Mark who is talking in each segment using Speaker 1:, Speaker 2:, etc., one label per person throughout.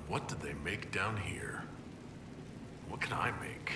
Speaker 1: What did they make down here? What can I make?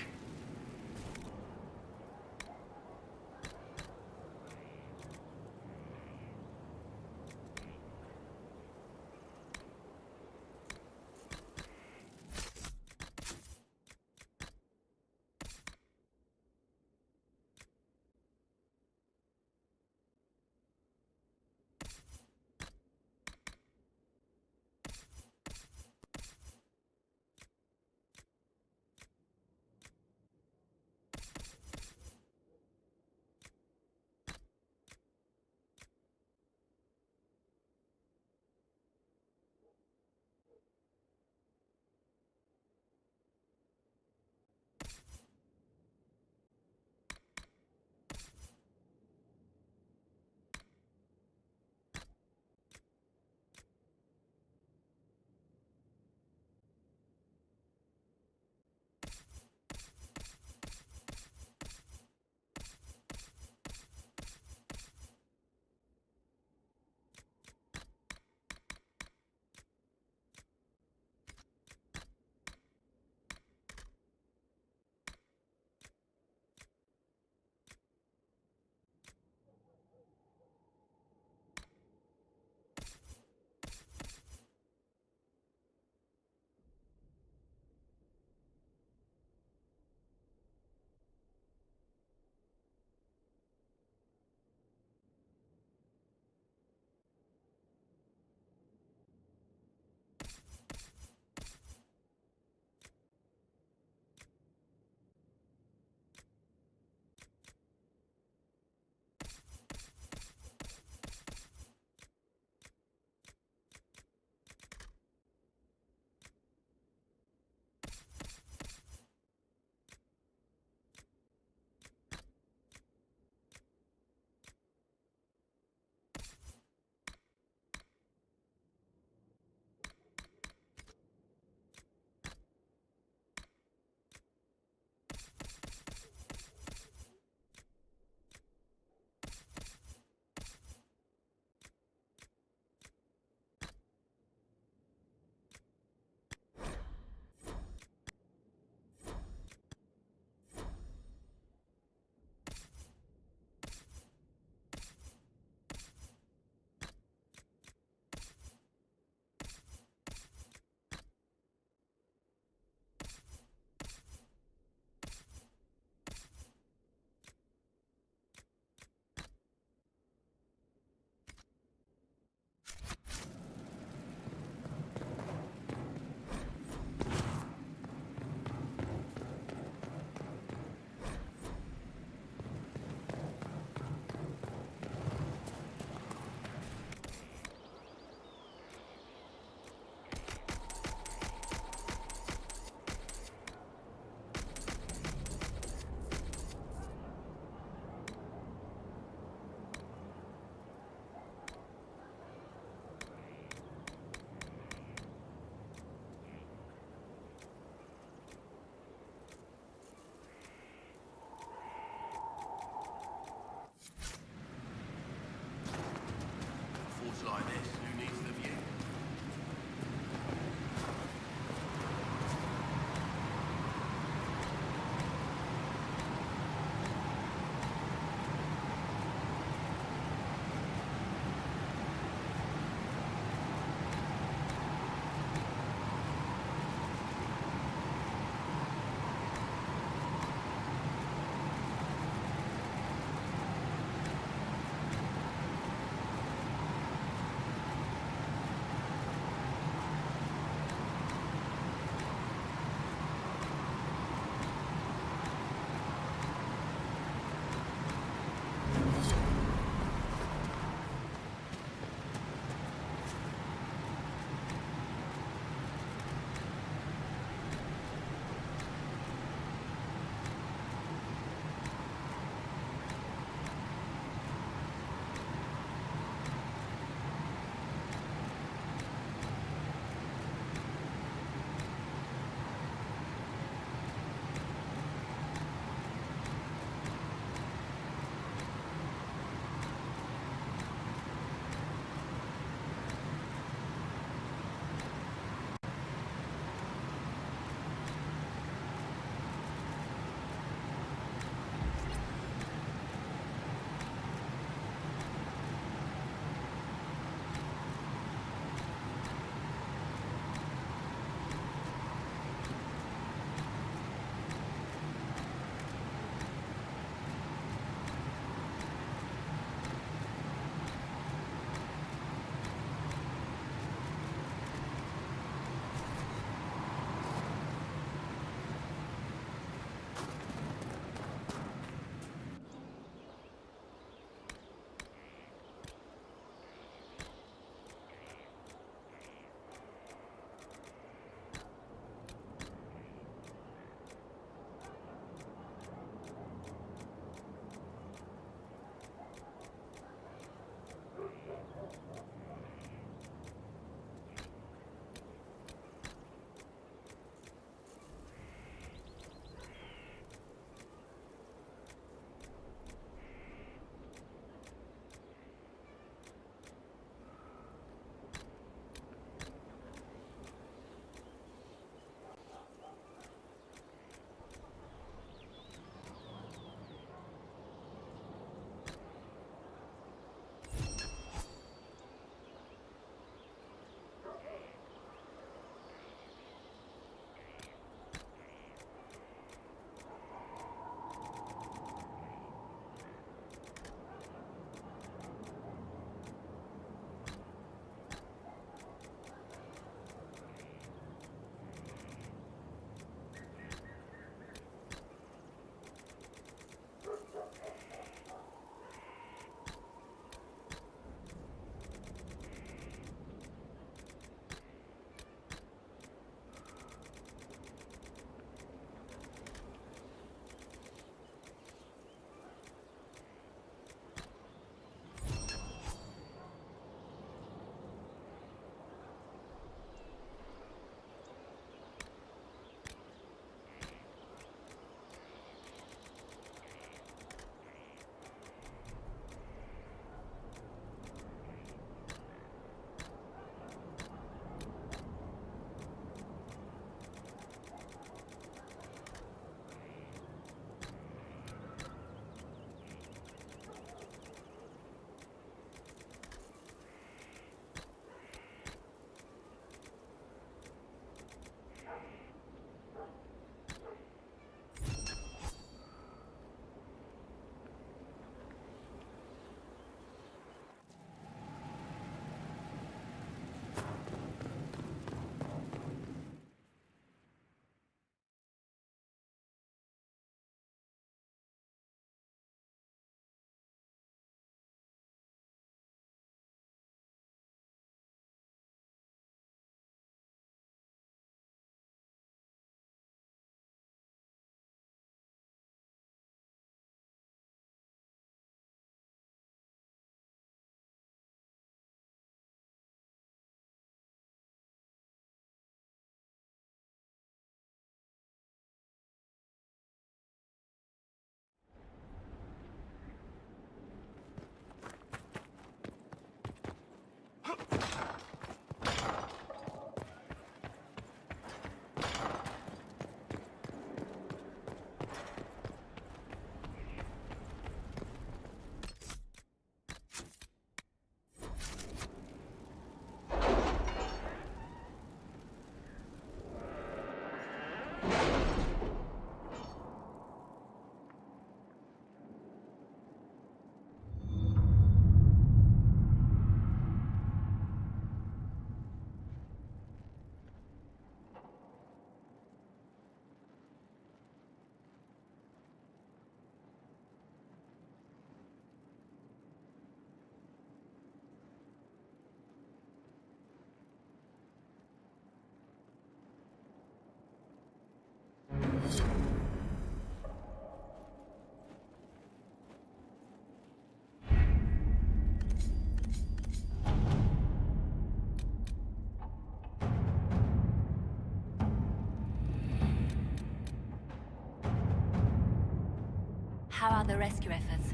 Speaker 2: How are the rescue efforts?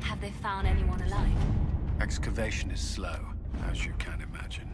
Speaker 2: Have they found anyone alive?
Speaker 3: Excavation is slow, as you can imagine.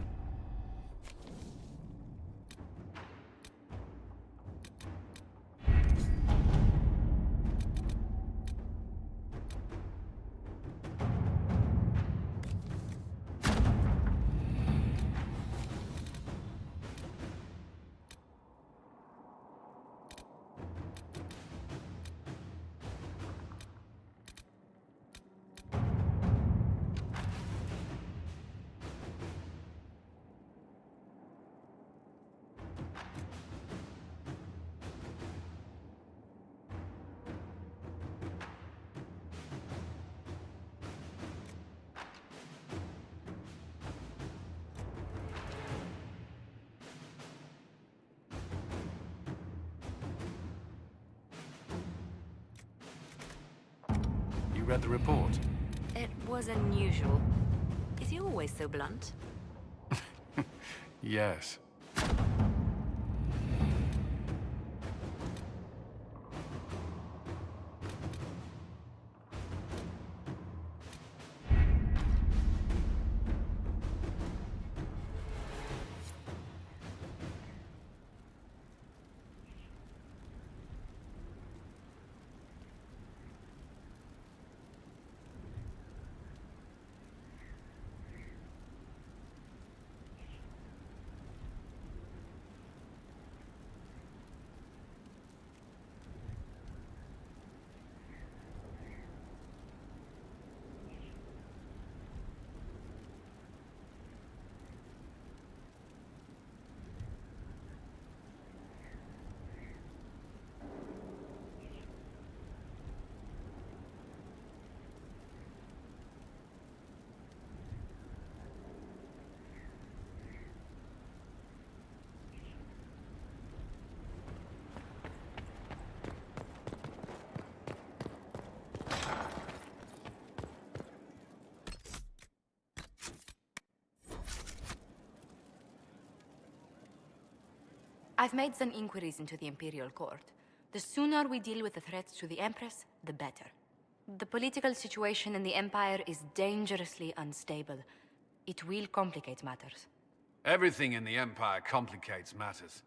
Speaker 1: You read the report?
Speaker 2: It was unusual. Is he always so blunt?
Speaker 1: Yes.
Speaker 2: I've made some inquiries into the Imperial Court. The sooner we deal with the threats to the Empress, the better. The political situation in the Empire is dangerously unstable. It will complicate matters.
Speaker 3: Everything in the Empire complicates matters.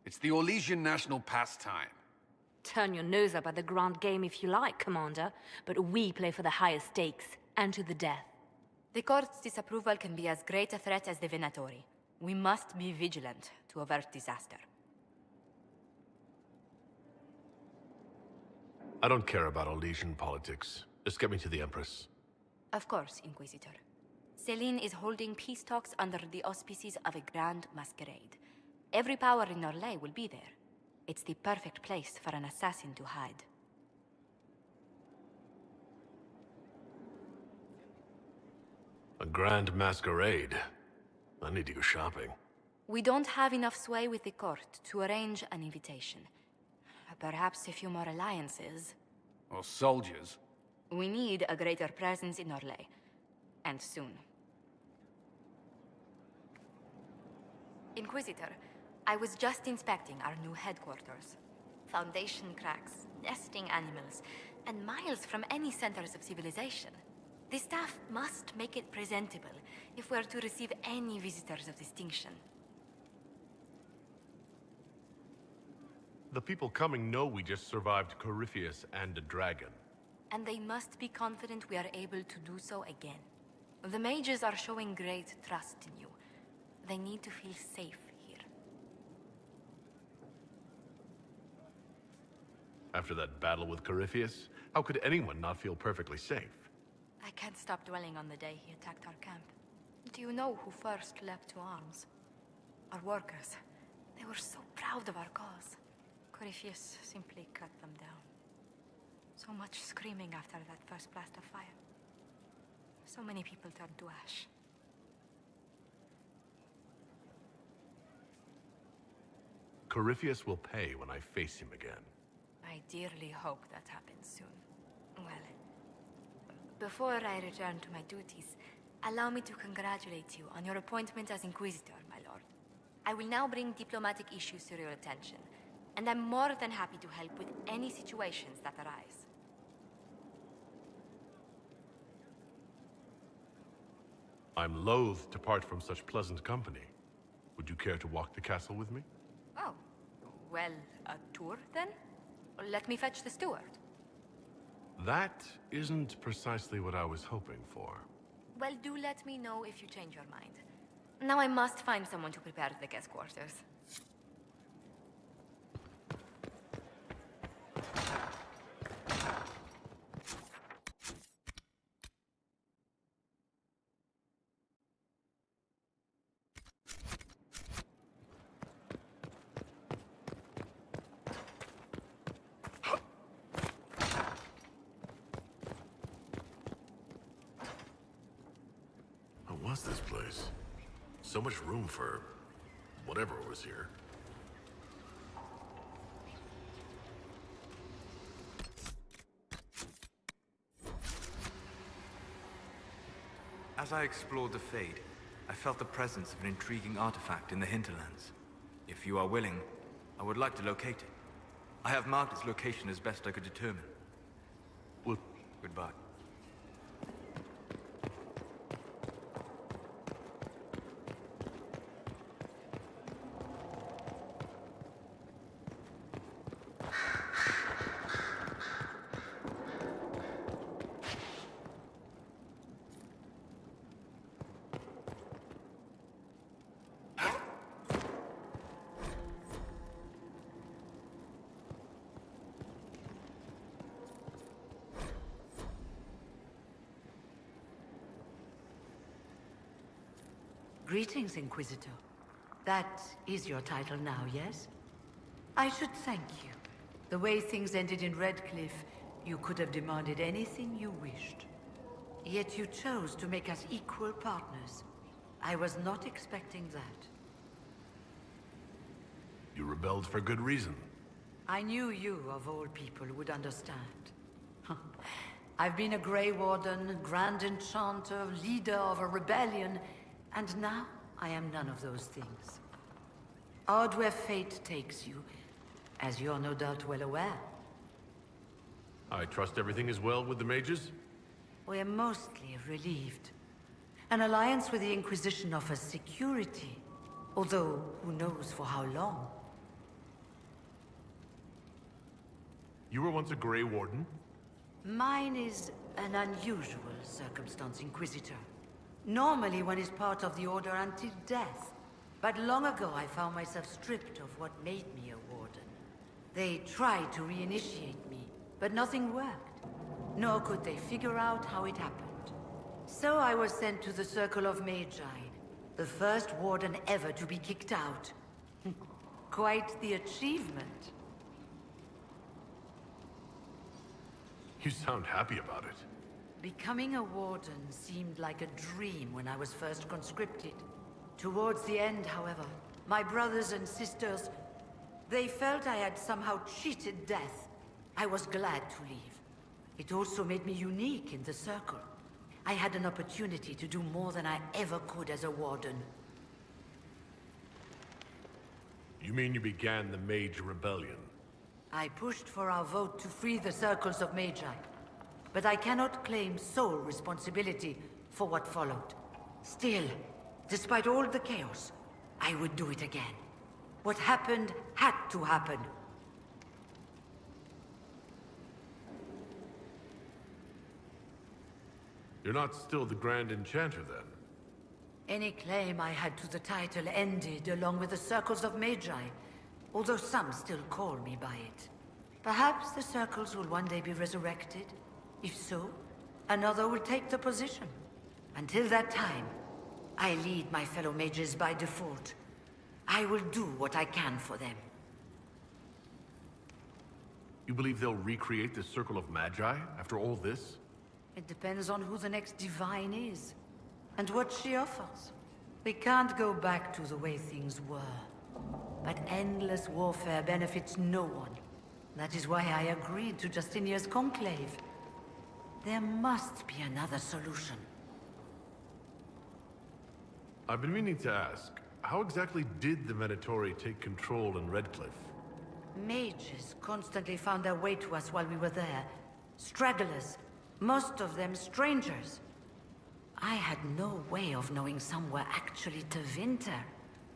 Speaker 3: It's the Orlesian national pastime.
Speaker 2: Turn your nose up at the grand game if you like, Commander, but we play for the highest stakes, and to the death. The Court's disapproval can be as great a threat as the Venatori. We must be vigilant to avert disaster.
Speaker 1: I don't care about Orlesian politics. Just get me to the Empress.
Speaker 2: Of course, Inquisitor. Celine is holding peace talks under the auspices of a grand masquerade. Every power in Orlais will be there. It's the perfect place for an assassin to hide.
Speaker 1: A grand masquerade. I need to go shopping.
Speaker 2: We don't have enough sway with the court to arrange an invitation. Perhaps a few more alliances.
Speaker 3: Or soldiers.
Speaker 2: We need a greater presence in Orlais. And soon. Inquisitor, I was just inspecting our new headquarters. Foundation cracks, nesting animals, and miles from any centers of civilization. The staff must make it presentable if we're to receive any visitors of distinction.
Speaker 1: The people coming know we just survived Corypheus and a dragon.
Speaker 2: And they must be confident we are able to do so again. The mages are showing great trust in you. They need to feel safe here.
Speaker 1: After that battle with Corypheus, how could anyone not feel perfectly safe?
Speaker 2: I can't stop dwelling on the day he attacked our camp. Do you know who first leapt to arms? Our workers. They were so proud of our cause. Corypheus simply cut them down. So much screaming after that first blast of fire. So many people turned to ash.
Speaker 1: Corypheus will pay when I face him again.
Speaker 2: I dearly hope that happens soon. Well, before I return to my duties, allow me to congratulate you on your appointment as Inquisitor, my lord. I will now bring diplomatic issues to your attention, and I'm more than happy to help with any situations that arise.
Speaker 1: I'm loath to part from such pleasant company. Would you care to walk the castle with me?
Speaker 2: Oh, well, a tour then? Let me fetch the steward.
Speaker 1: That isn't precisely what I was hoping for.
Speaker 2: Well, do let me know if you change your mind. Now I must find someone to prepare the guest quarters.
Speaker 1: What was this place? So much room for whatever was here.
Speaker 4: As I explored the Fade, I felt the presence of an intriguing artifact in the hinterlands. If you are willing, I would like to locate it. I have marked its location as best I could determine.
Speaker 1: Well,
Speaker 4: Goodbye.
Speaker 5: Greetings, Inquisitor. That is your title now, yes? I should thank you. The way things ended in Redcliffe, you could have demanded anything you wished. Yet you chose to make us equal partners. I was not expecting that.
Speaker 1: you rebelled for good reason.
Speaker 5: I knew you, of all people, would understand. I've been a Grey Warden, Grand Enchanter, leader of a rebellion, and now I am none of those things. Odd where fate takes you, as you're no doubt well aware.
Speaker 1: I trust everything is well with the mages?
Speaker 5: We're mostly relieved. An alliance with the Inquisition offers security, although who knows for how long.
Speaker 1: You were once a Grey Warden?
Speaker 5: Mine is an unusual circumstance, Inquisitor. Normally one is part of the Order until death. But long ago I found myself stripped of what made me a Warden. They tried to reinitiate me, but nothing worked. Nor could they figure out how it happened. So I was sent to the Circle of Magi, the first Warden ever to be kicked out. Quite the achievement.
Speaker 1: You sound happy about it.
Speaker 5: Becoming a Warden seemed like a dream when I was first conscripted. Towards the end, however, my brothers and sisters, they felt I had somehow cheated death. I was glad to leave. It also made me unique in the Circle. I had an opportunity to do more than I ever could as a Warden.
Speaker 1: You mean you began the Mage Rebellion?
Speaker 5: I pushed for our vote to free the Circles of Magi. But I cannot claim sole responsibility for what followed. Still, despite all the chaos, I would do it again. What happened had to happen.
Speaker 1: You're not still the Grand Enchanter, then?
Speaker 5: Any claim I had to the title ended along with the Circles of Magi, although some still call me by it. Perhaps the Circles will one day be resurrected. If so, another will take the position. Until that time, I lead my fellow mages by default. I will do what I can for them.
Speaker 1: You believe they'll recreate the Circle of Magi after all this?
Speaker 5: It depends on who the next divine is, and what she offers. We can't go back to the way things were. But endless warfare benefits no one. That is why I agreed to Justinia's conclave. There must be another solution.
Speaker 1: I've been meaning to ask, how exactly did the Venatori take control in Redcliffe?
Speaker 5: Mages constantly found their way to us while we were there. Stragglers, most of them strangers. I had no way of knowing some were actually Tevinter.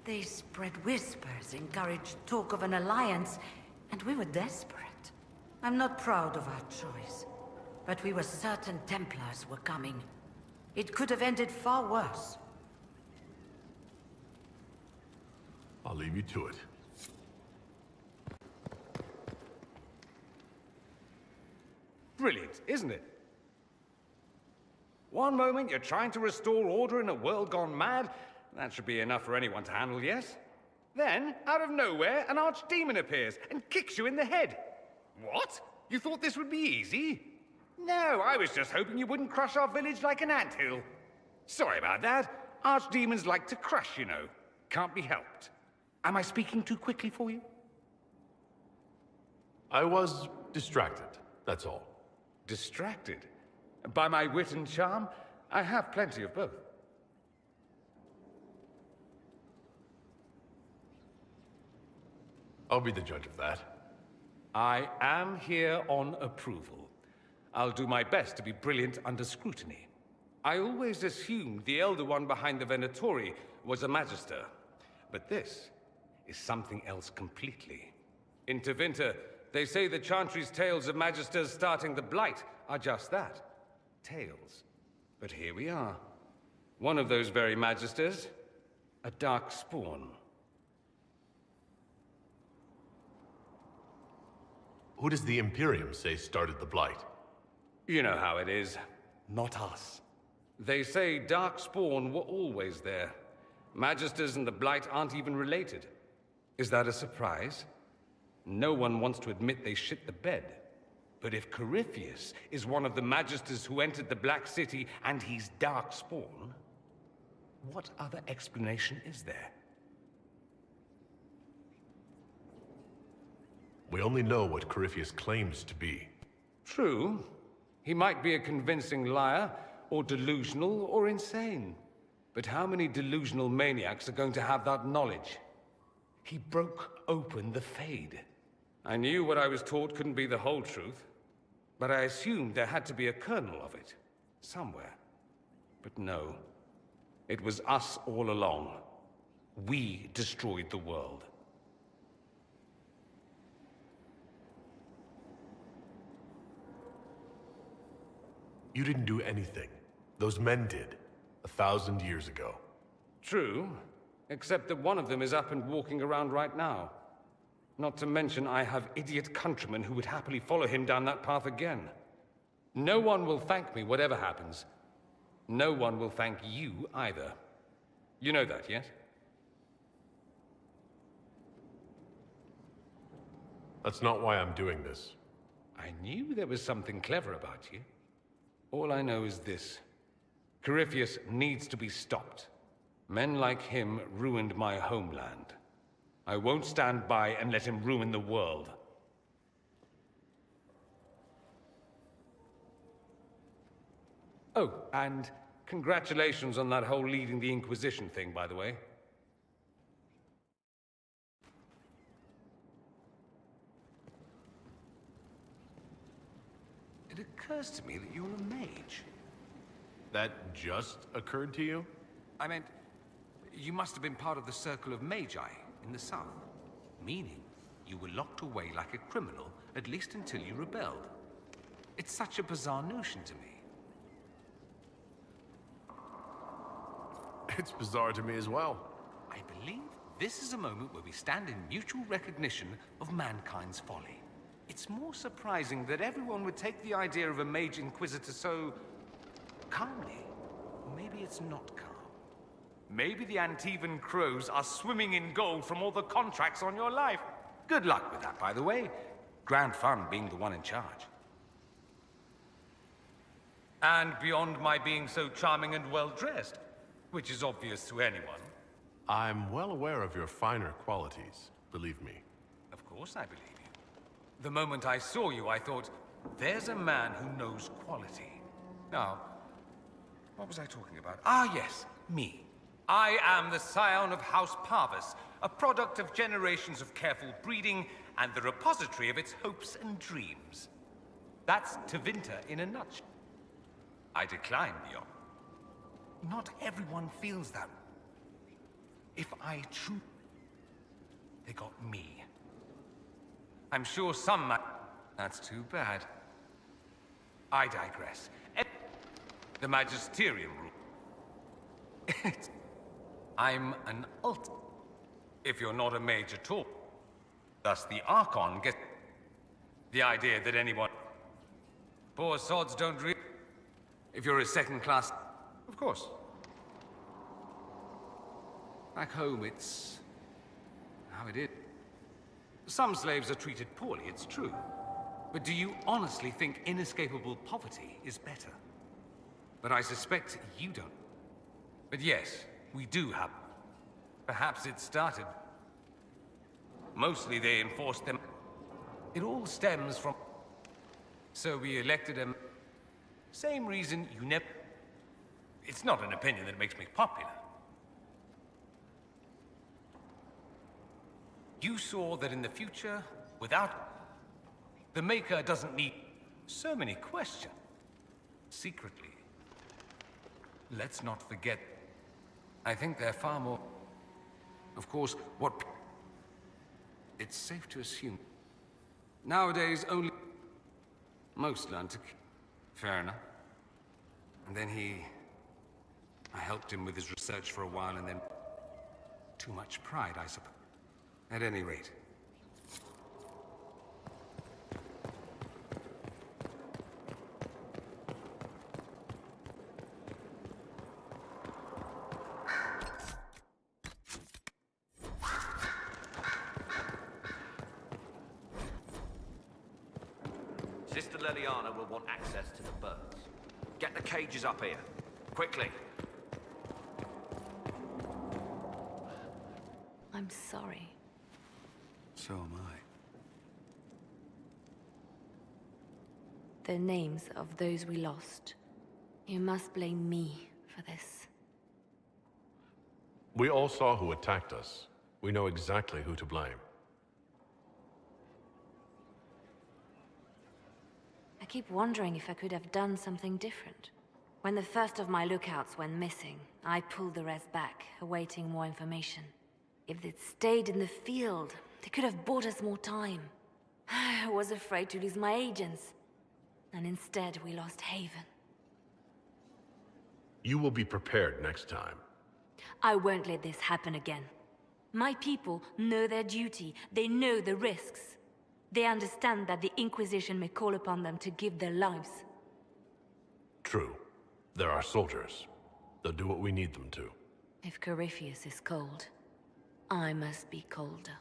Speaker 5: They spread whispers, encouraged talk of an alliance, and we were desperate. I'm not proud of our choice, but we were certain Templars were coming. It could have ended far worse.
Speaker 1: I'll leave you to it.
Speaker 6: Brilliant, isn't it? One moment you're trying to restore order in a world gone mad. That should be enough for anyone to handle, yes? Then, out of nowhere, an archdemon appears and kicks you in the head. What? You thought this would be easy? No, I was just hoping you wouldn't crush our village like an anthill. Sorry about that. Archdemons like to crush, you know. Can't be helped. Am I speaking too quickly for you?
Speaker 1: I was distracted, that's all.
Speaker 6: Distracted? By my wit and charm? I have plenty of both.
Speaker 1: I'll be the judge of that.
Speaker 6: I am here on approval. I'll do my best to be brilliant under scrutiny. I always assumed the Elder One behind the Venatori was a Magister. But this is something else completely. In Tevinter, they say the Chantry's tales of Magisters starting the Blight are just that. Tales. But here we are. One of those very Magisters, a dark spawn.
Speaker 1: Who does the Imperium say started the Blight?
Speaker 6: You know how it is. Not us. They say Darkspawn were always there. Magisters and the Blight aren't even related. Is that a surprise? No one wants to admit they shit the bed. But if Corypheus is one of the Magisters who entered the Black City and he's Darkspawn, what other explanation is there?
Speaker 1: We only know what Corypheus claims to be.
Speaker 6: True. He might be a convincing liar, or delusional, or insane. But how many delusional maniacs are going to have that knowledge? He broke open the Fade. I knew what I was taught couldn't be the whole truth, but I assumed there had to be a kernel of it, somewhere. But no. It was us all along. We destroyed the world.
Speaker 1: You didn't do anything. Those men did, 1,000 years ago.
Speaker 6: True, except that one of them is up and walking around right now. Not to mention I have idiot countrymen who would happily follow him down that path again. No one will thank me whatever happens. No one will thank you either. You know that, yes?
Speaker 1: That's not why I'm doing this.
Speaker 6: I knew there was something clever about you. All I know is this. Corypheus needs to be stopped. Men like him ruined my homeland. I won't stand by and let him ruin the world. Oh, and congratulations on that whole leading the Inquisition thing, by the way. It occurs to me that you're a mage.
Speaker 1: That just occurred to you?
Speaker 6: I meant, you must have been part of the Circle of Magi in the south. Meaning, you were locked away like a criminal, at least until you rebelled. It's such a bizarre notion to me.
Speaker 1: It's bizarre to me as well.
Speaker 6: I believe this is a moment where we stand in mutual recognition of mankind's folly. It's more surprising that everyone would take the idea of a mage inquisitor so calmly. Or maybe it's not calm. Maybe the Antivan crows are swimming in gold from all the contracts on your life. Good luck with that, by the way. Grand fun being the one in charge. And beyond my being so charming and well-dressed, which is obvious to anyone.
Speaker 1: I'm well aware of your finer qualities, believe me.
Speaker 6: Of course I believe you. The moment I saw you, I thought, there's a man who knows quality. Now, what was I talking about? Ah, yes, me. I am the scion of House Parvis, a product of generations of careful breeding and the repository of its hopes and dreams. That's Tevinter in a nutshell. I decline the honor. not everyone feels that. If I choose, they got me. I'm sure some might... That's too bad. I digress. The Magisterium rule. I'm an ult. If you're not a mage at all. Thus the Archon gets... The idea that anyone... Poor sods don't really... If you're a second class... Of course. Back home, it's... how it is. Some slaves are treated poorly, it's true. But do you honestly think inescapable poverty is better? But I suspect you don't. But yes, we do have... Perhaps it started... Mostly they enforced them... It all stems from... So we elected him... Same reason you never... It's not an opinion that makes me popular. You saw that in the future, without... The Maker doesn't need so many questions. Secretly. Let's not forget... I think they're far more... Of course, what... It's safe to assume... Nowadays, only... Most learn to... Fair enough. And then I helped him with his research for a while, and then... Too much pride, I suppose. At any rate.
Speaker 7: Sister Leliana will want access to the birds. Get the cages up here. Quickly.
Speaker 2: I'm sorry.
Speaker 3: So am I.
Speaker 2: The names of those we lost. You must blame me for this.
Speaker 1: We all saw who attacked us. We know exactly who to blame.
Speaker 2: I keep wondering if I could have done something different. When the first of my lookouts went missing, I pulled the rest back, awaiting more information. If they'd stayed in the field, they could have bought us more time. I was afraid to lose my agents. And instead, we lost Haven.
Speaker 1: You will be prepared next time.
Speaker 2: I won't let this happen again. My people know their duty. They know the risks. They understand that the Inquisition may call upon them to give their lives.
Speaker 1: True. They're our soldiers. They'll do what we need them to.
Speaker 2: If Corypheus is cold, I must be colder.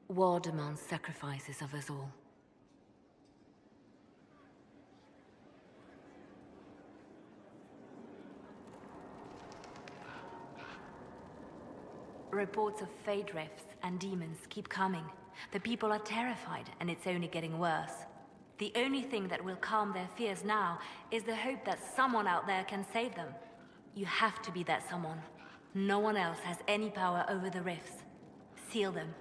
Speaker 2: War demands sacrifices of us all. Reports of fade rifts and demons keep coming. The people are terrified, and it's only getting worse. The only thing that will calm their fears now is the hope that someone out there can save them. You have to be that someone. No one else has any power over the rifts. Seal them.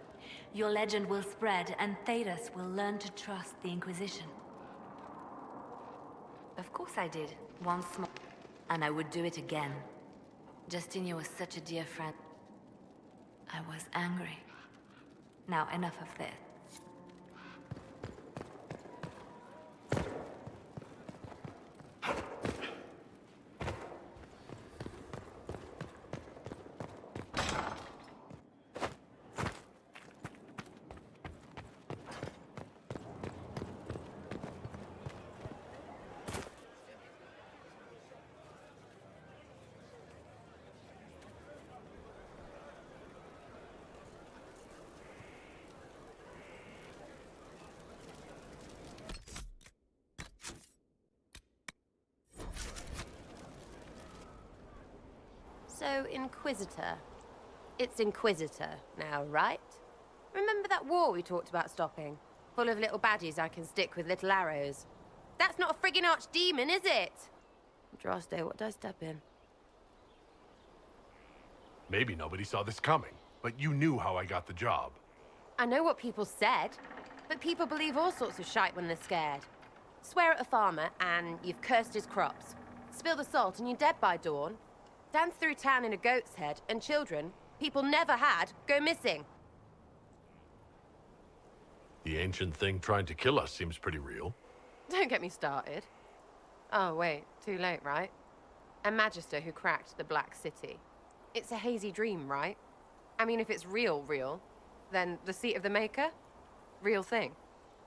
Speaker 2: Your legend will spread, and Thedas will learn to trust the Inquisition. Of course I did. Once more. And I would do it again. Justinia was such a dear friend. I was angry. Now, enough of this.
Speaker 8: So, Inquisitor. It's Inquisitor now, right? Remember that war we talked about stopping? Full of little baddies I can stick with little arrows. That's not a friggin' archdemon, is it? Drosto, what did I step in?
Speaker 1: Maybe nobody saw this coming, but you knew how I got the job.
Speaker 8: I know what people said, but people believe all sorts of shite when they're scared. Swear at a farmer and you've cursed his crops. Spill the salt and you're dead by dawn. Dance through town in a goat's head, and children, people never had, go missing.
Speaker 1: The ancient thing trying to kill us seems pretty real.
Speaker 8: Don't get me started. Oh, wait, too late, right? A magister who cracked the Black City. It's a hazy dream, right? I mean, if it's real, then the seat of the Maker? Real thing.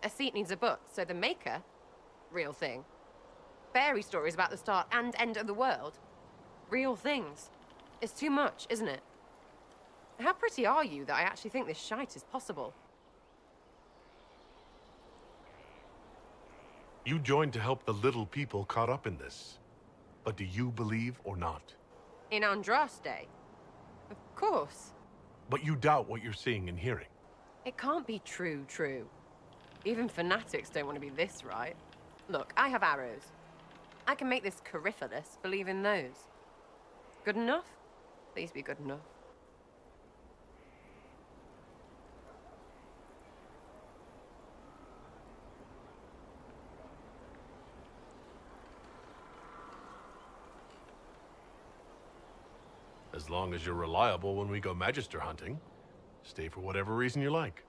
Speaker 8: A seat needs a book, so the Maker? Real thing. Fairy stories about the start and end of the world? Real things. It's too much, isn't it? How pretty are you that I actually think this shite is possible?
Speaker 1: You joined to help the little people caught up in this. But do you believe or not?
Speaker 8: In Andraste? Of course.
Speaker 1: But you doubt what you're seeing and hearing.
Speaker 8: It can't be true. Even fanatics don't want to be this right. Look, I have arrows. I can make this Coryphalis believe in those. Good enough? Please be good enough.
Speaker 1: As long as you're reliable when we go Magister hunting. Stay for whatever reason you like.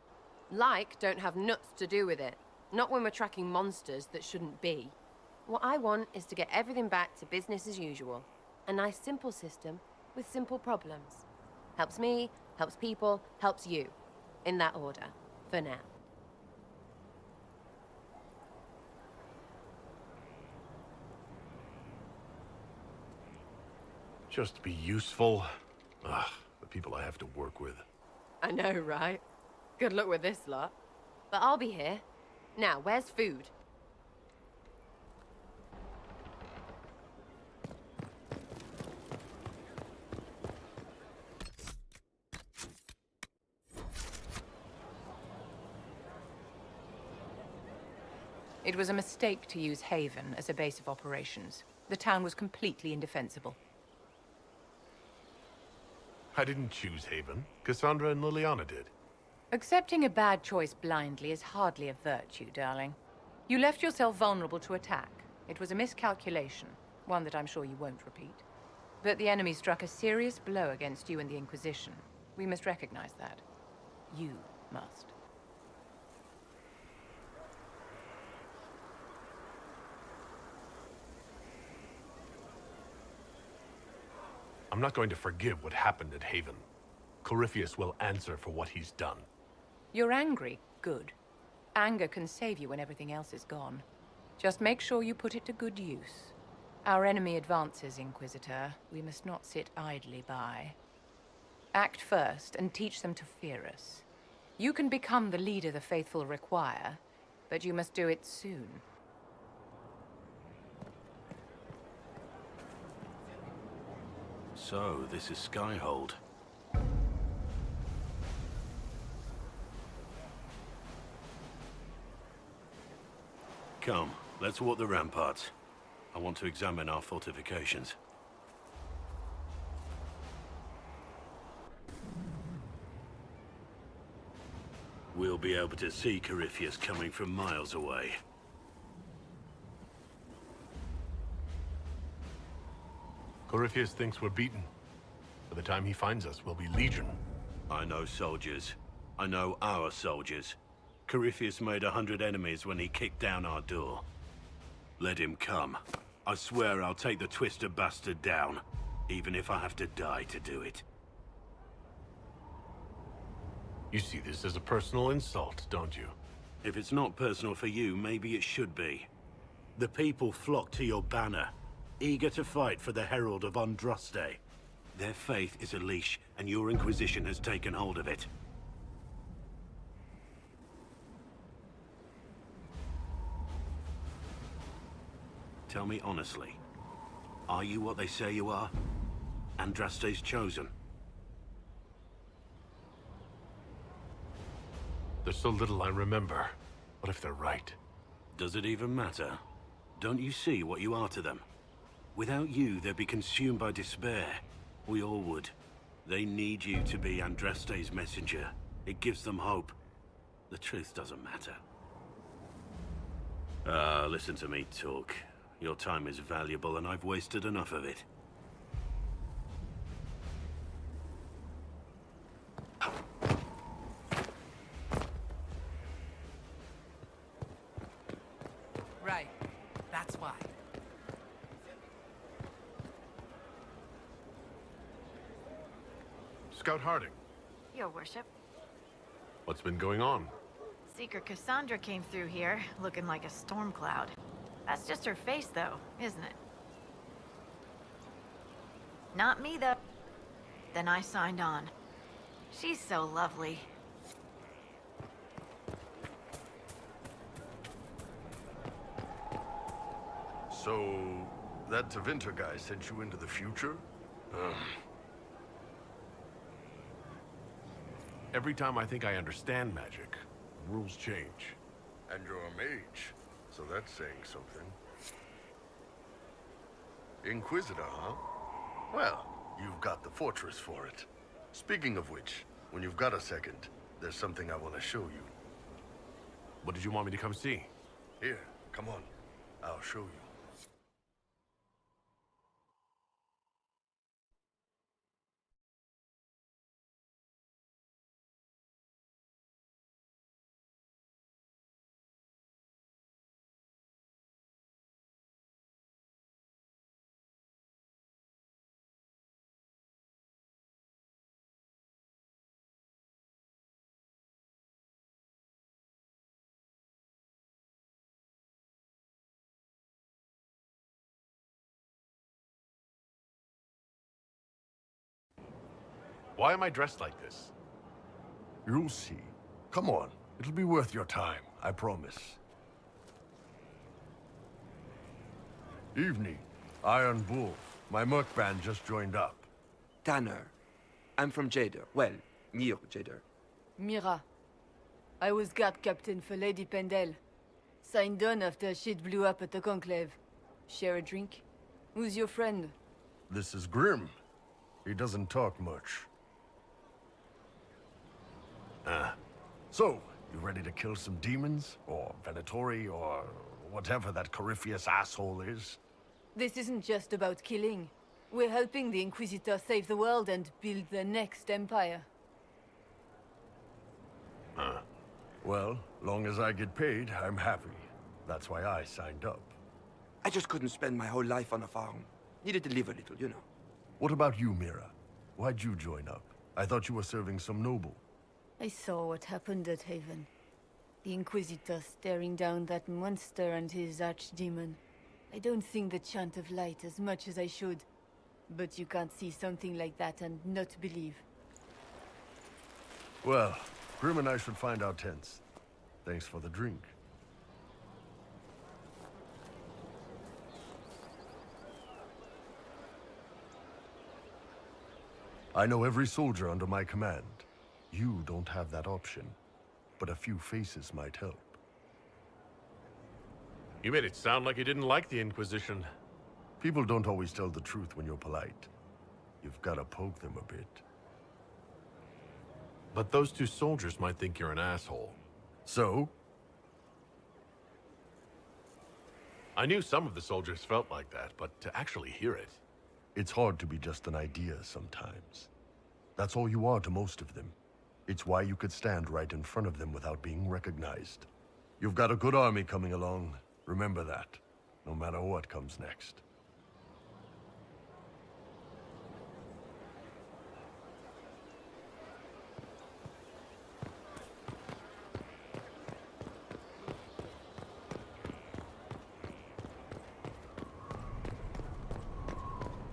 Speaker 8: Like don't have nuts to do with it. Not when we're tracking monsters that shouldn't be. What I want is to get everything back to business as usual. A nice simple system with simple problems. Helps me, helps people, helps you. In that order. For now.
Speaker 1: Just be useful. Ugh, the people I have to work with.
Speaker 8: I know, right? Good luck with this lot. But I'll be here. Now, where's food?
Speaker 9: It was a mistake to use Haven as a base of operations. The town was completely indefensible.
Speaker 1: I didn't choose Haven. Cassandra and Liliana did.
Speaker 9: Accepting a bad choice blindly is hardly a virtue, darling. You left yourself vulnerable to attack. It was a miscalculation, one that I'm sure you won't repeat. But the enemy struck a serious blow against you and the Inquisition. We must recognize that. You must.
Speaker 1: I'm not going to forgive what happened at Haven. Corypheus will answer for what he's done.
Speaker 9: You're angry. Good. Anger can save you when everything else is gone. Just make sure you put it to good use. Our enemy advances, Inquisitor. We must not sit idly by. Act first and teach them to fear us. You can become the leader the faithful require, but you must do it soon.
Speaker 10: So, this is Skyhold. Come, let's walk the ramparts. I want to examine our fortifications. We'll be able to see Corypheus coming from miles away.
Speaker 1: Corypheus thinks we're beaten. By the time he finds us, we'll be legion.
Speaker 10: I know soldiers. I know our soldiers. Corypheus made 100 enemies when he kicked down our door. Let him come. I swear I'll take the twister bastard down, even if I have to die to do it.
Speaker 1: You see this as a personal insult, don't you?
Speaker 10: If it's not personal for you, maybe it should be. The people flock to your banner, eager to fight for the Herald of Andraste. Their faith is a leash, and your Inquisition has taken hold of it. Tell me honestly, are you what they say you are? Andraste's chosen?
Speaker 1: There's so little I remember. What if they're right?
Speaker 10: Does it even matter? Don't you see what you are to them? Without you, they'd be consumed by despair. We all would. They need you to be Andraste's messenger. It gives them hope. The truth doesn't matter. Listen to me talk. Your time is valuable and I've wasted enough of it.
Speaker 11: That's why.
Speaker 1: Scout Harding,
Speaker 12: Your worship.
Speaker 1: what's been going on?
Speaker 12: Seeker Cassandra came through here, looking like a storm cloud. That's just her face, though, isn't it? Not me, though. Then I signed on. She's so lovely.
Speaker 13: So, that Tevinter guy sent you into the future?
Speaker 1: Every time I think I understand magic, rules change.
Speaker 13: And you're a mage, so that's saying something. Inquisitor, huh? Well, you've got the fortress for it. Speaking of which, when you've got a second, there's something I want to show you.
Speaker 1: What did you want me to come see?
Speaker 13: Here, come on. I'll show you.
Speaker 1: Why am I dressed like this?
Speaker 13: You'll see. Come on. It'll be worth your time, I promise. Evening. Iron Bull. My merc band just joined up.
Speaker 14: Tanner. I'm from Jader. Well, near Jader.
Speaker 15: Mira. I was guard captain for Lady Pendel. Signed on after shit blew up at the Conclave. Share a drink? Who's your friend?
Speaker 13: This is Grim. He doesn't talk much. So, you ready to kill some demons? Or Venatori, or whatever that Corypheus asshole is?
Speaker 15: This isn't just about killing. We're helping the Inquisitor save the world and build the next empire.
Speaker 13: Well, long as I get paid, I'm happy. That's why I signed up.
Speaker 14: I just couldn't spend my whole life on a farm. Needed to live a little, you know.
Speaker 13: What about you, Mira? Why'd you join up? I thought you were serving some noble.
Speaker 15: I saw what happened at Haven. The Inquisitor staring down that monster and his archdemon. I don't think the chant of light as much as I should. But you can't see something like that and not believe.
Speaker 13: Well, Grim and I should find our tents. Thanks for the drink. I know every soldier under my command. You don't have that option, but a few faces might help.
Speaker 1: You made it sound like you didn't like the Inquisition.
Speaker 13: People don't always tell the truth when you're polite. You've got to poke them a bit.
Speaker 1: But those two soldiers might think you're an asshole.
Speaker 13: So?
Speaker 1: I knew some of the soldiers felt like that, but to actually hear it...
Speaker 13: It's hard to be just an idea sometimes. That's all you are to most of them. It's why you could stand right in front of them without being recognized. You've got a good army coming along. Remember that, no matter what comes next.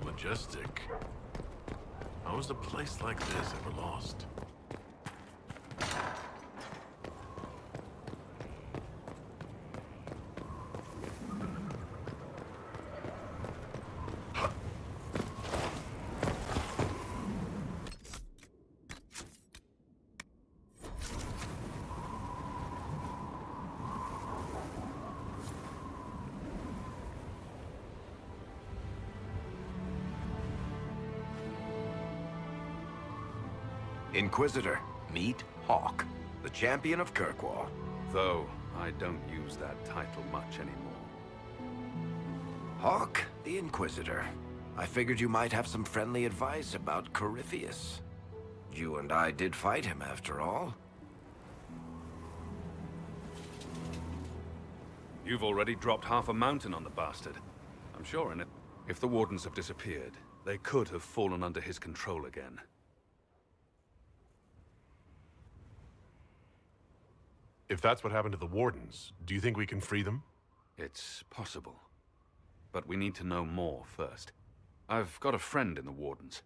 Speaker 1: Majestic. How was a place like this ever lost?
Speaker 7: Inquisitor, meet Hawk, the champion of Kirkwall.
Speaker 3: Though I don't use that title much anymore.
Speaker 7: Hawk, the Inquisitor. I figured you might have some friendly advice about Corypheus. You and I did fight him, after all.
Speaker 3: You've already dropped half a mountain on the bastard. I'm sure in it. If the Wardens have disappeared, they could have fallen under his control again.
Speaker 1: If that's what happened to the Wardens, do you think we can free them?
Speaker 3: It's possible. But we need to know more first. I've got a friend in the Wardens.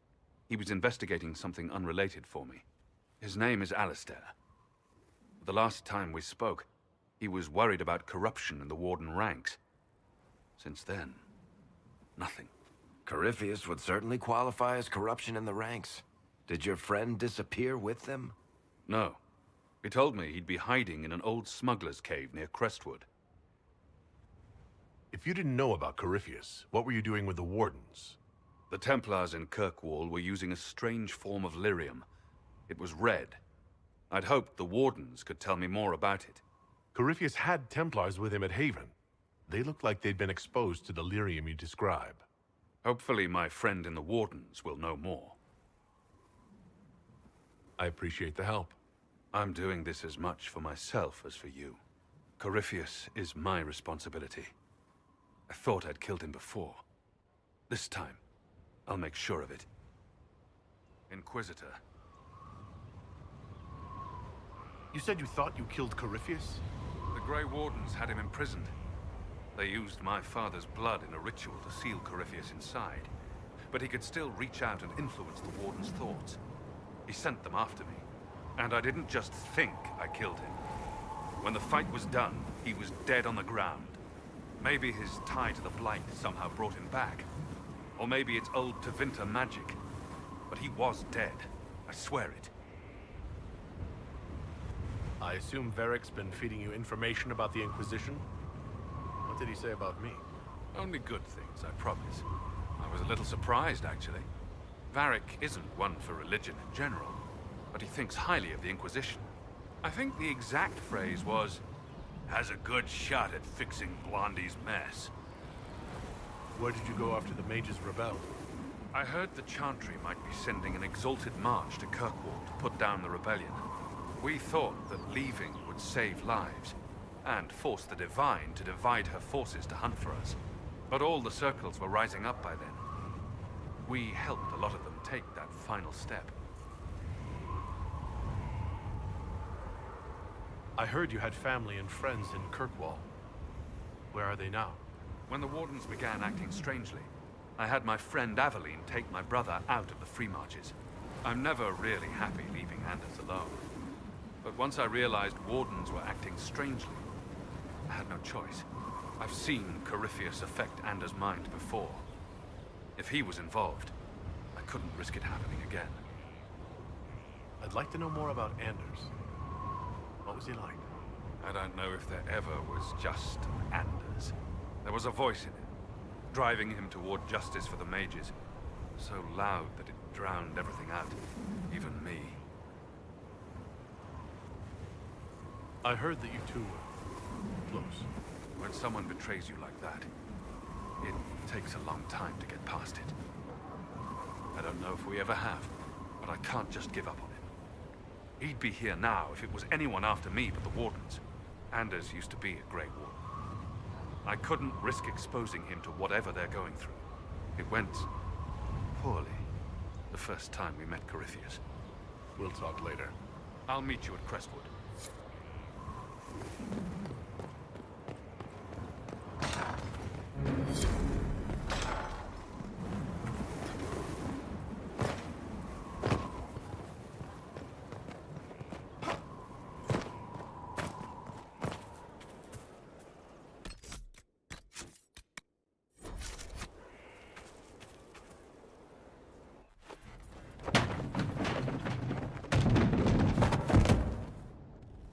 Speaker 3: He was investigating something unrelated for me. His name is Alistair. The last time we spoke, he was worried about corruption in the Warden ranks. Since then, nothing.
Speaker 7: Corypheus would certainly qualify as corruption in the ranks. Did your friend disappear with them?
Speaker 3: No. He told me he'd be hiding in an old smuggler's cave near Crestwood.
Speaker 1: If you didn't know about Corypheus, what were you doing with the Wardens?
Speaker 3: The Templars in Kirkwall were using a strange form of lyrium. It was red. I'd hoped the Wardens could tell me more about it.
Speaker 1: Corypheus had Templars with him at Haven. They looked like they'd been exposed to the lyrium you describe.
Speaker 3: Hopefully my friend in the Wardens will know more.
Speaker 1: I appreciate the help.
Speaker 3: I'm doing this as much for myself as for you. Corypheus is my responsibility. I thought I'd killed him before. This time, I'll make sure of it. Inquisitor.
Speaker 1: You said you thought you killed Corypheus?
Speaker 3: The Grey Wardens had him imprisoned. They used my father's blood in a ritual to seal Corypheus inside. But he could still reach out and influence the Warden's thoughts. He sent them after me. And I didn't just think I killed him. When the fight was done, he was dead on the ground. Maybe his tie to the Blight somehow brought him back. Or maybe it's old Tevinter magic. But he was dead. I swear it.
Speaker 1: I assume Varric's been feeding you information about the Inquisition? What did he say about me?
Speaker 3: Only good things, I promise. I was a little surprised, actually. Varric isn't one for religion in general, but he thinks highly of the Inquisition. I think the exact phrase was, has a good shot at fixing Blondie's mess.
Speaker 1: Where did you go after the mages rebelled?
Speaker 3: I heard the Chantry might be sending an exalted march to Kirkwall to put down the rebellion. We thought that leaving would save lives, and force the Divine to divide her forces to hunt for us. But all the circles were rising up by then. We helped a lot of them take that final step.
Speaker 1: I heard you had family and friends in Kirkwall. Where are they now?
Speaker 3: When the Wardens began acting strangely, I had my friend Aveline take my brother out of the Free Marches. I'm never really happy leaving Anders alone. But once I realized Wardens were acting strangely, I had no choice. I've seen Corypheus affect Anders' mind before. If he was involved, I couldn't risk it happening again.
Speaker 1: I'd like to know more about Anders. What was he like?
Speaker 3: I don't know if there ever was just Anders. There was a voice in him, driving him toward justice for the mages. So loud that it drowned everything out, even me.
Speaker 1: I heard that you two were close.
Speaker 3: When someone betrays you like that, it takes a long time to get past it. I don't know if we ever have, but I can't just give up on him. He'd be here now if it was anyone after me but the Wardens. Anders used to be a Grey Warden. I couldn't risk exposing him to whatever they're going through. It went poorly the first time we met Corypheus.
Speaker 1: We'll talk later.
Speaker 3: I'll meet you at Crestwood.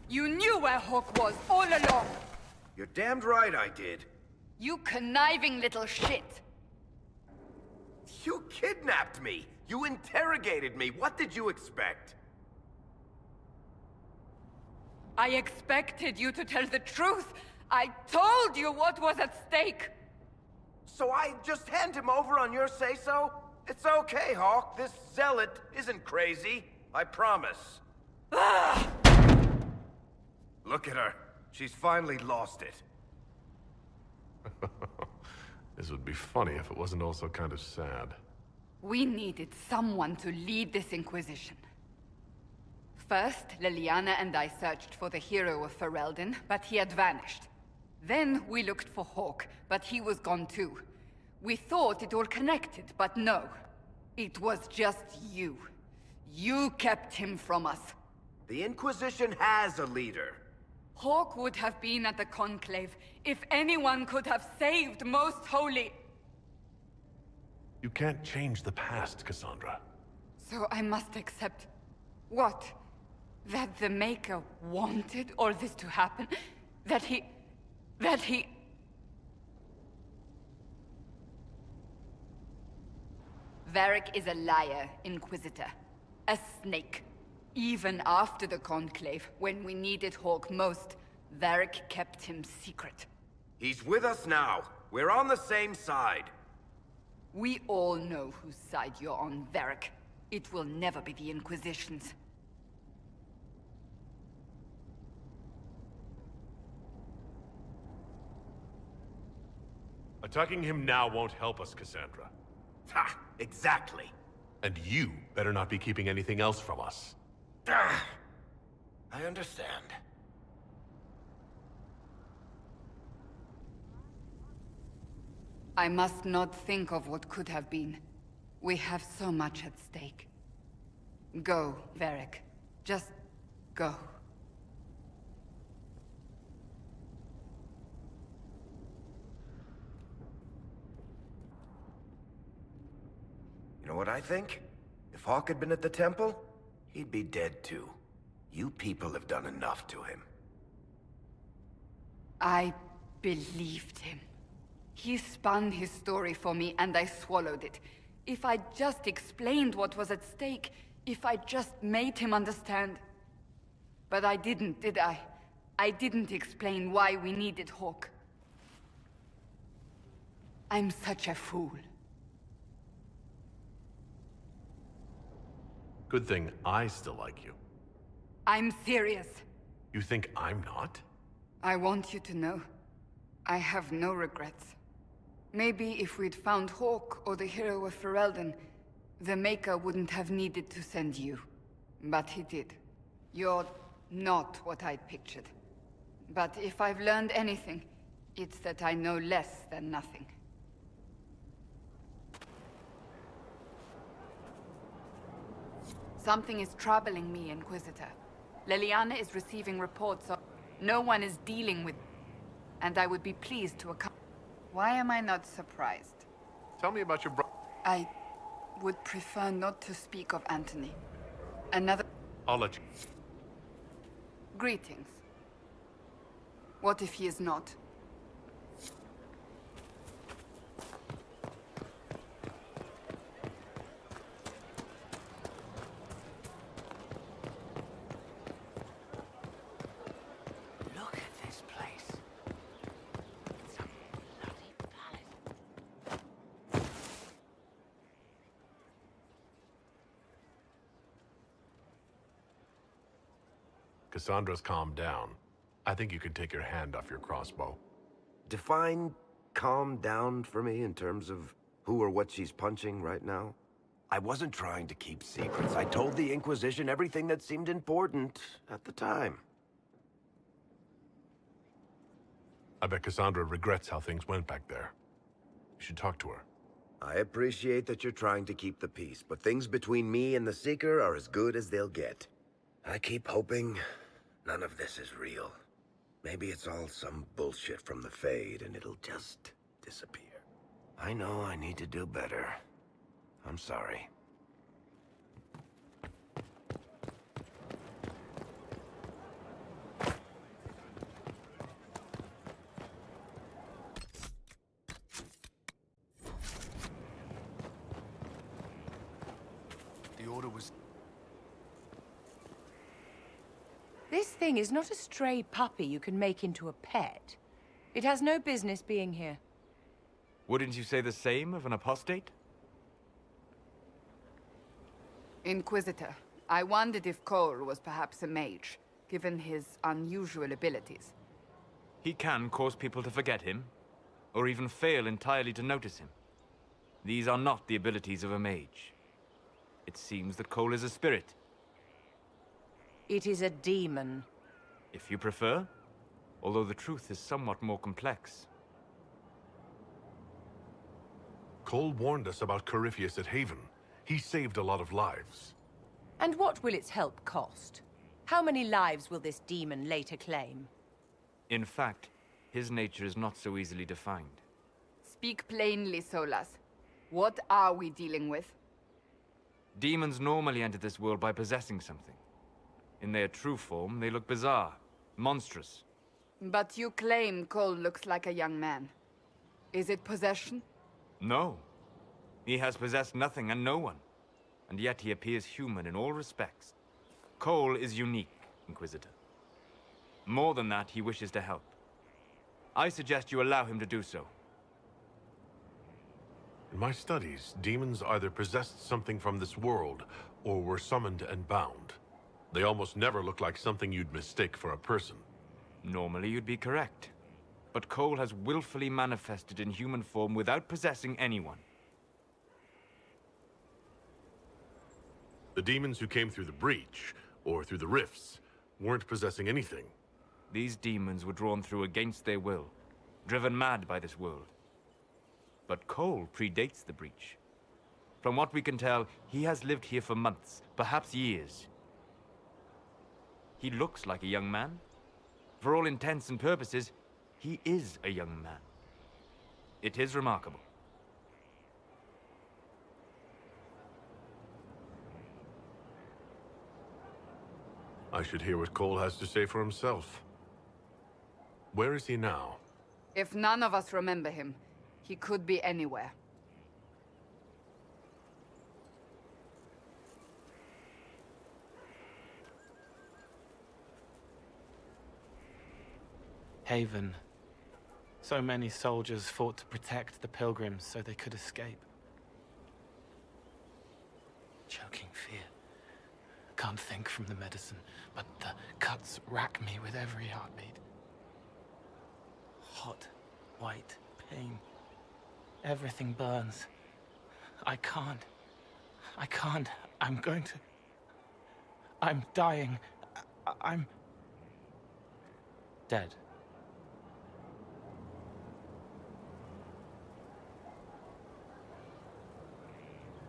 Speaker 15: You knew where Hawk was all along!
Speaker 7: You're damned right I did.
Speaker 15: You conniving little shit!
Speaker 7: You kidnapped me! You interrogated me! What did you expect?
Speaker 15: I expected you to tell the truth! I told you what was at stake!
Speaker 7: So I just hand him over on your say-so? It's okay, Hawk. This zealot isn't crazy. I promise.
Speaker 15: Ah!
Speaker 7: Look at her. She's finally lost it.
Speaker 1: This would be funny if it wasn't also kind of sad.
Speaker 11: We needed someone to lead this Inquisition. First, Liliana and I searched for the hero of Ferelden, but he had vanished. Then we looked for Hawke, but he was gone too. We thought it all connected, but no. It was just you. You kept him from us.
Speaker 7: The Inquisition has a leader.
Speaker 11: Hawke would have been at the Conclave if anyone could have saved Most Holy.
Speaker 1: You can't change the past, Cassandra.
Speaker 11: So I must accept... what? That the Maker wanted all this to happen? That he... Varric is a liar, Inquisitor. A snake. Even after the Conclave, when we needed Hawke most, Varric kept him secret.
Speaker 7: He's with us now. We're on the same side.
Speaker 11: We all know whose side you're on, Varric. It will never be the Inquisition's.
Speaker 1: Attacking him now won't help us, Cassandra.
Speaker 7: Ha! Exactly.
Speaker 1: And you better not be keeping anything else from us.
Speaker 7: I understand.
Speaker 11: I must not think of what could have been. We have so much at stake. Go, Varric. Just go.
Speaker 7: You know what I think? If Hawke had been at the temple, he'd be dead too. You people have done enough to him.
Speaker 11: I believed him. He spun his story for me and I swallowed it. If I just explained what was at stake, if I just made him understand. But I didn't, did I? I didn't explain why we needed Hawke. I'm such a fool.
Speaker 1: Good thing I still like you.
Speaker 11: I'm serious.
Speaker 1: You think I'm not?
Speaker 11: I want you to know, I have no regrets. Maybe if we'd found Hawke or the hero of Ferelden, the Maker wouldn't have needed to send you. But he did. You're not what I'd pictured. But if I've learned anything, it's that I know less than nothing. Something is troubling me, Inquisitor. Liliana is receiving reports of... no one is dealing with... and I would be pleased to accompany... Why am I not surprised?
Speaker 1: Tell me about your
Speaker 11: I would prefer not to speak of Anthony. Another...
Speaker 1: I'll let you...
Speaker 11: Greetings. What if he is not?
Speaker 7: Look at this place. It's a bloody palace.
Speaker 1: Cassandra's calmed down. I think you can take your hand off your crossbow.
Speaker 7: Define calm down for me in terms of who or what she's punching right now. I wasn't trying to keep secrets. I told the Inquisition everything that seemed important at the time.
Speaker 1: I bet Cassandra regrets how things went back there. You should talk to her.
Speaker 7: I appreciate that you're trying to keep the peace, but things between me and the Seeker are as good as they'll get. I keep hoping none of this is real. Maybe it's all some bullshit from the Fade and it'll just disappear. I know I need to do better. I'm sorry.
Speaker 14: The order was...
Speaker 9: This thing is not a stray puppy you can make into a pet. It has no business being here.
Speaker 4: Wouldn't you say the same of an apostate?
Speaker 11: Inquisitor, I wondered if Cole was perhaps a mage, given his unusual abilities.
Speaker 4: He can cause people to forget him. or even fail entirely to notice him. These are not the abilities of a mage. It seems that Cole is a spirit.
Speaker 9: It is a demon.
Speaker 4: If you prefer, although the truth is somewhat more complex.
Speaker 1: Cole warned us about Corypheus at Haven. He saved a lot of lives.
Speaker 9: And what will its help cost? How many lives will this demon later claim?
Speaker 4: In fact, his nature is not so easily defined.
Speaker 11: Speak plainly, Solas. What are we dealing with?
Speaker 4: Demons normally enter this world by possessing something. In their true form, they look bizarre, monstrous.
Speaker 11: But you claim Cole looks like a young man. Is it possession?
Speaker 4: No. He has possessed nothing and no one. And yet he appears human in all respects. Cole is unique, Inquisitor. More than that, he wishes to help. I suggest you allow him to do so.
Speaker 1: In my studies, demons either possessed something from this world, or were summoned and bound. They almost never look like something you'd mistake for a person.
Speaker 4: Normally you'd be correct. But Cole has willfully manifested in human form without possessing anyone.
Speaker 1: The demons who came through the breach, or through the rifts, weren't possessing anything.
Speaker 4: These demons were drawn through against their will, driven mad by this world. But Cole predates the breach. From what we can tell, he has lived here for months, perhaps years. He looks like a young man. For all intents and purposes, he is a young man. It is remarkable.
Speaker 1: I should hear what Cole has to say for himself. Where is he now?
Speaker 11: If none of us remember him, he could be anywhere.
Speaker 16: Haven. So many soldiers fought to protect the pilgrims so they could escape. Choking fear. Can't think from the medicine, but the cuts rack me with every heartbeat. Hot, white pain. Everything burns. I can't. I'm going to... I'm dying. I'm... dead.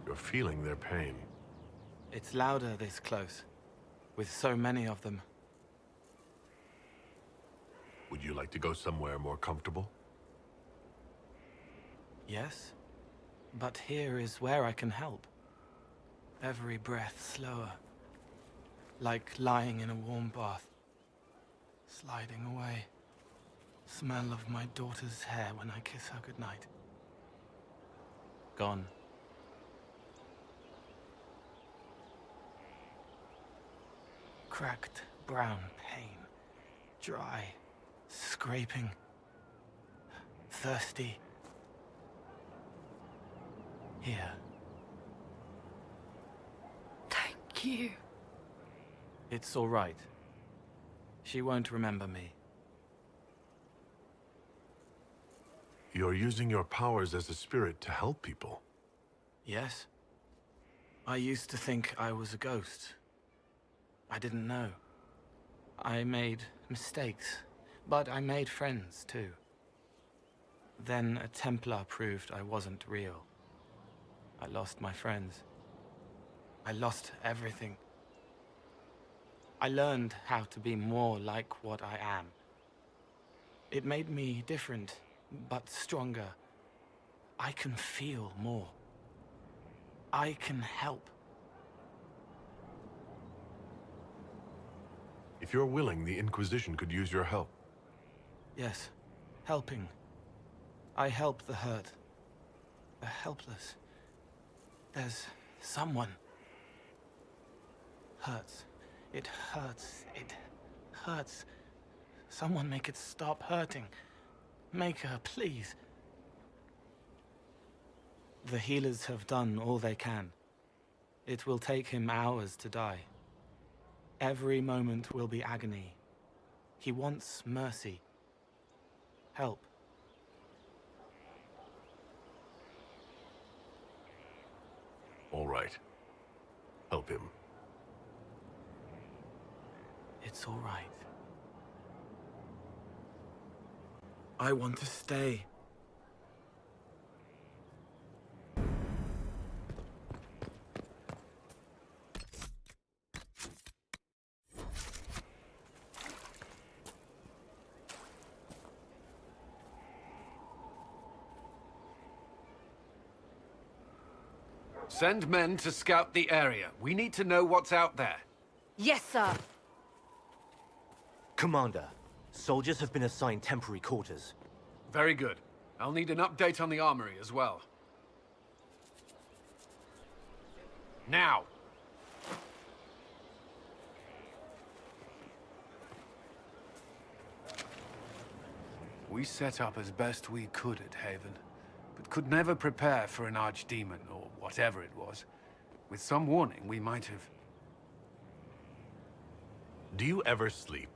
Speaker 1: You're feeling their pain.
Speaker 16: It's louder this close, with so many of them.
Speaker 1: Would you like to go somewhere more comfortable?
Speaker 16: Yes, but here is where I can help. Every breath slower, like lying in a warm bath, sliding away. Smell of my daughter's hair when I kiss her goodnight. Gone. Cracked brown pain, dry, scraping, thirsty. Here.
Speaker 15: Thank you.
Speaker 16: It's all right. She won't remember me.
Speaker 1: You're using your powers as a spirit to help people.
Speaker 16: Yes? I used to think I was a ghost. I didn't know. I made mistakes, but I made friends too. Then a Templar proved I wasn't real. I lost my friends. I lost everything. I learned how to be more like what I am. It made me different, but stronger. I can feel more. I can help.
Speaker 1: If you're willing, the Inquisition could use your help.
Speaker 16: Yes, helping. I help the hurt, the helpless. There's someone. Hurts. It hurts. It hurts. Someone make it stop hurting. Make her, please. The healers have done all they can. It will take him hours to die. Every moment will be agony. He wants mercy. Help.
Speaker 1: help him.
Speaker 16: It's all right. I want to stay.
Speaker 17: Send men to scout the area. We need to know what's out there.
Speaker 5: Yes, sir.
Speaker 18: Commander, soldiers have been assigned temporary quarters.
Speaker 17: Very good. I'll need an update on the armory as well. Now! We set up as best we could at Haven, but could never prepare for an archdemon, or whatever it was. With some warning, we might have...
Speaker 1: Do you ever sleep?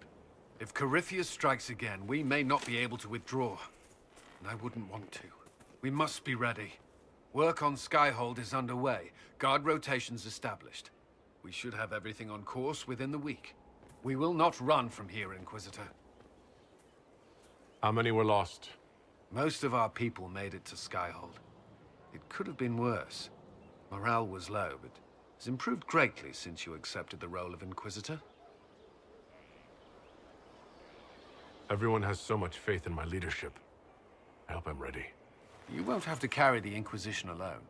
Speaker 17: If Corypheus strikes again, we may not be able to withdraw. And I wouldn't want to. We must be ready. Work on Skyhold is underway. Guard rotations established. We should have everything on course within the week. We will not run from here, Inquisitor.
Speaker 1: How many were lost?
Speaker 17: Most of our people made it to Skyhold. It could have been worse. Morale was low, but has improved greatly since you accepted the role of Inquisitor.
Speaker 1: Everyone has so much faith in my leadership. I hope I'm ready.
Speaker 17: You won't have to carry the Inquisition alone,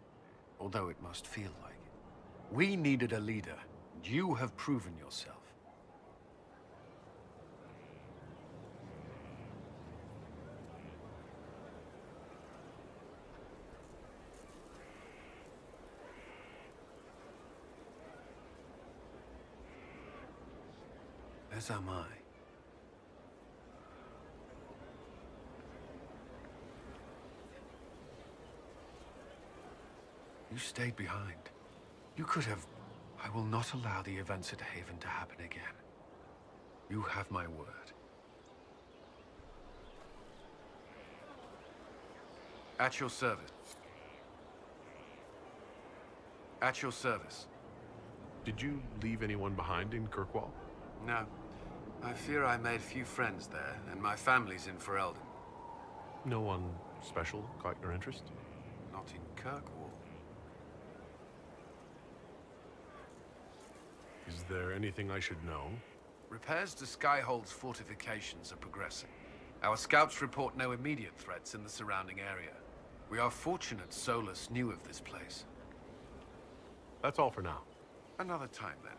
Speaker 17: although it must feel like it. We needed a leader, and you have proven yourself. As am I. You stayed behind. You could have... I will not allow the events at Haven to happen again. You have my word. At your service. At your service.
Speaker 1: Did you leave anyone behind in Kirkwall?
Speaker 17: No. I fear I made few friends there, and my family's in Ferelden.
Speaker 1: No one special caught your interest?
Speaker 17: Not in Kirkwall.
Speaker 1: Is there anything I should know?
Speaker 17: Repairs to Skyhold's fortifications are progressing. Our scouts report no immediate threats in the surrounding area. We are fortunate Solus knew of this place.
Speaker 1: That's all for now.
Speaker 17: Another time, then.